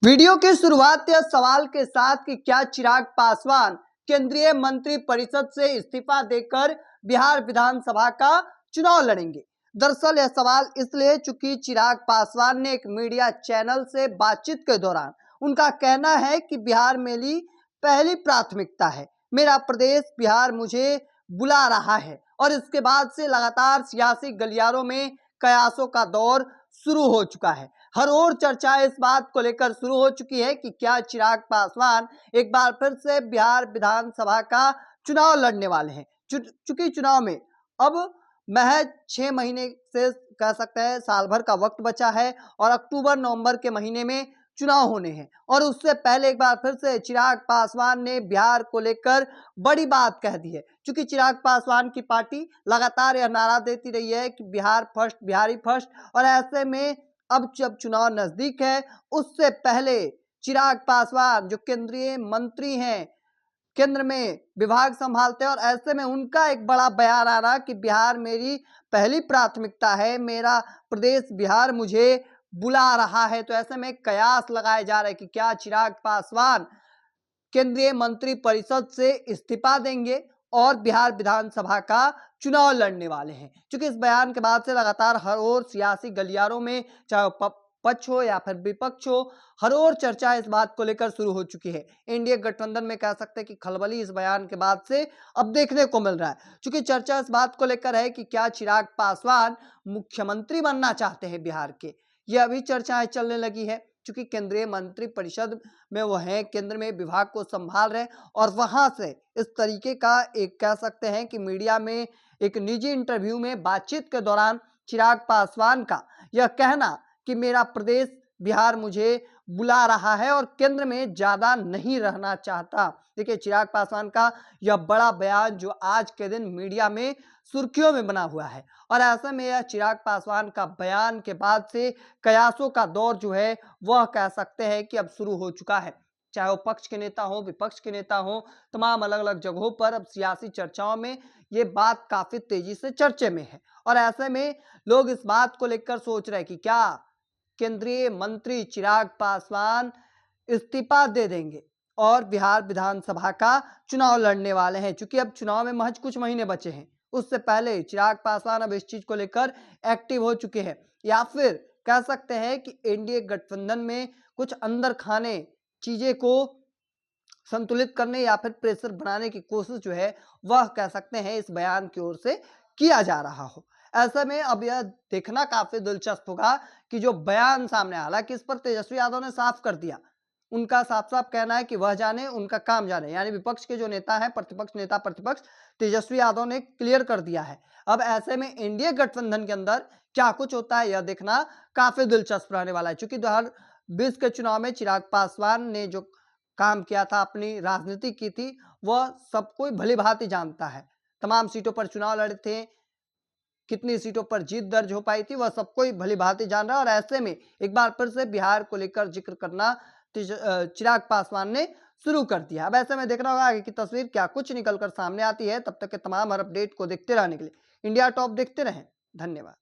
Video की शुरुआत या सवाल के साथ कि क्या चिराग पासवान केंद्रीय मंत्री परिषद से इस्तीफा देकर बिहार विधानसभा का चुनाव लड़ेंगे। दरअसल यह सवाल इसलिए चूंकि चिराग पासवान ने एक मीडिया चैनल से बातचीत के दौरान उनका कहना है कि बिहार मेरी पहली प्राथमिकता है, मेरा प्रदेश बिहार मुझे बुला रहा है। और इसके बाद से लगातार सियासी गलियारों में कयासों का दौर शुरू हो चुका है। हर ओर चर्चा इस बात को लेकर शुरू हो चुकी है कि क्या चिराग पासवान एक बार फिर से बिहार विधानसभा का चुनाव लड़ने वाले हैं। चूंकि चुनाव में अब महज 6 महीने से कह सकते हैं साल भर का वक्त बचा है और अक्टूबर नवंबर के महीने में चुनाव होने हैं। और उससे पहले एक बार फिर से चिराग पासवान ने बिहार को लेकर बड़ी बात कह दी है। क्योंकि चिराग पासवान की पार्टी लगातार यह नारा देती रही है कि बिहार फर्स्ट, बिहारी फर्स्ट। और ऐसे में अब जब चुनाव नजदीक है, उससे पहले चिराग पासवान जो केंद्रीय मंत्री हैं, केंद्र में विभाग संभालते हैं, और ऐसे में उनका एक बड़ा बयान आ रहा कि बिहार मेरी पहली प्राथमिकता है, मेरा प्रदेश बिहार मुझे बुला रहा है। तो ऐसे में कयास लगाए जा रहे हैं कि क्या चिराग पासवान केंद्रीय मंत्री परिषद से इस्तीफा देंगे और बिहार विधानसभा का चुनाव लड़ने वाले हैं। क्योंकि इस बयान के बाद से लगातार हर ओर सियासी गलियारों में, चाहे पक्ष हो या फिर विपक्ष हो, हर ओर चर्चा इस बात को लेकर शुरू हो चुकी है। एनडीए गठबंधन में कह सकते हैं कि खलबली इस बयान के बाद से अब देखने को मिल रहा है। क्योंकि चर्चा इस बात को लेकर है कि क्या चिराग पासवान मुख्यमंत्री बनना चाहते हैं बिहार के। यह अभी चर्चाएं चलने लगी है क्योंकि केंद्रीय मंत्री परिषद में वो हैं, केंद्र में विभाग को संभाल रहे हैं। और वहां से इस तरीके का एक कह सकते हैं कि मीडिया में एक निजी इंटरव्यू में बातचीत के दौरान चिराग पासवान का यह कहना कि मेरा प्रदेश बिहार मुझे बुला रहा है और केंद्र में ज्यादा नहीं रहना चाहता। देखिए, चिराग पासवान का यह बड़ा बयान जो आज के दिन मीडिया में सुर्खियों में बना हुआ है। और ऐसे में यह चिराग पासवान का बयान के बाद से कयासों का दौर जो है वह कह सकते हैं कि अब शुरू हो चुका है। चाहे वो पक्ष के नेता हो, विपक्ष के नेता हो, तमाम अलग अलग जगहों पर अब सियासी चर्चाओं में ये बात काफी तेजी से चर्चे में है। और ऐसे में लोग इस बात को लेकर सोच रहे हैं कि क्या केंद्रीय मंत्री चिराग पासवान इस्तीफा दे देंगे और बिहार विधानसभा का चुनाव लड़ने वाले हैं। क्योंकि अब चुनाव में महज कुछ महीने बचे हैं, उससे पहले चिराग पासवान अब इस चीज को लेकर एक्टिव हो चुके हैं। या फिर कह सकते हैं कि एनडीए गठबंधन में कुछ अंदर खाने चीजें को संतुलित करने या फिर प्रेशर बनाने की कोशिश जो है वह कह सकते हैं इस बयान की ओर से किया जा रहा हो। ऐसे में अब यह देखना काफी दिलचस्प होगा कि जो बयान सामने आ रहा है कि इस पर तेजस्वी यादव ने साफ कर दिया। उनका साफ साफ कहना है कि वह जाने, उनका काम जाने। यानी विपक्ष के जो नेता हैं, प्रतिपक्ष नेता प्रतिपक्ष तेजस्वी यादव ने क्लियर कर दिया है। अब ऐसे में एनडीए गठबंधन के अंदर क्या कुछ होता है यह देखना काफी दिलचस्प रहने वाला है। क्योंकि 2020 के चुनाव में चिराग पासवान ने जो काम किया था, अपनी राजनीति की थी, वह सब कोई भली भांति जानता है। तमाम सीटों पर चुनाव लड़े थे, कितनी सीटों पर जीत दर्ज हो पाई थी वह सब कोई भली भांति जान रहा है। और ऐसे में एक बार फिर से बिहार को लेकर जिक्र करना चिराग पासवान ने शुरू कर दिया। अब ऐसे में देखना होगा आगे की तस्वीर क्या कुछ निकलकर सामने आती है। तब तक के तमाम हर अपडेट को देखते रहने के लिए इंडिया टॉप देखते रहें। धन्यवाद।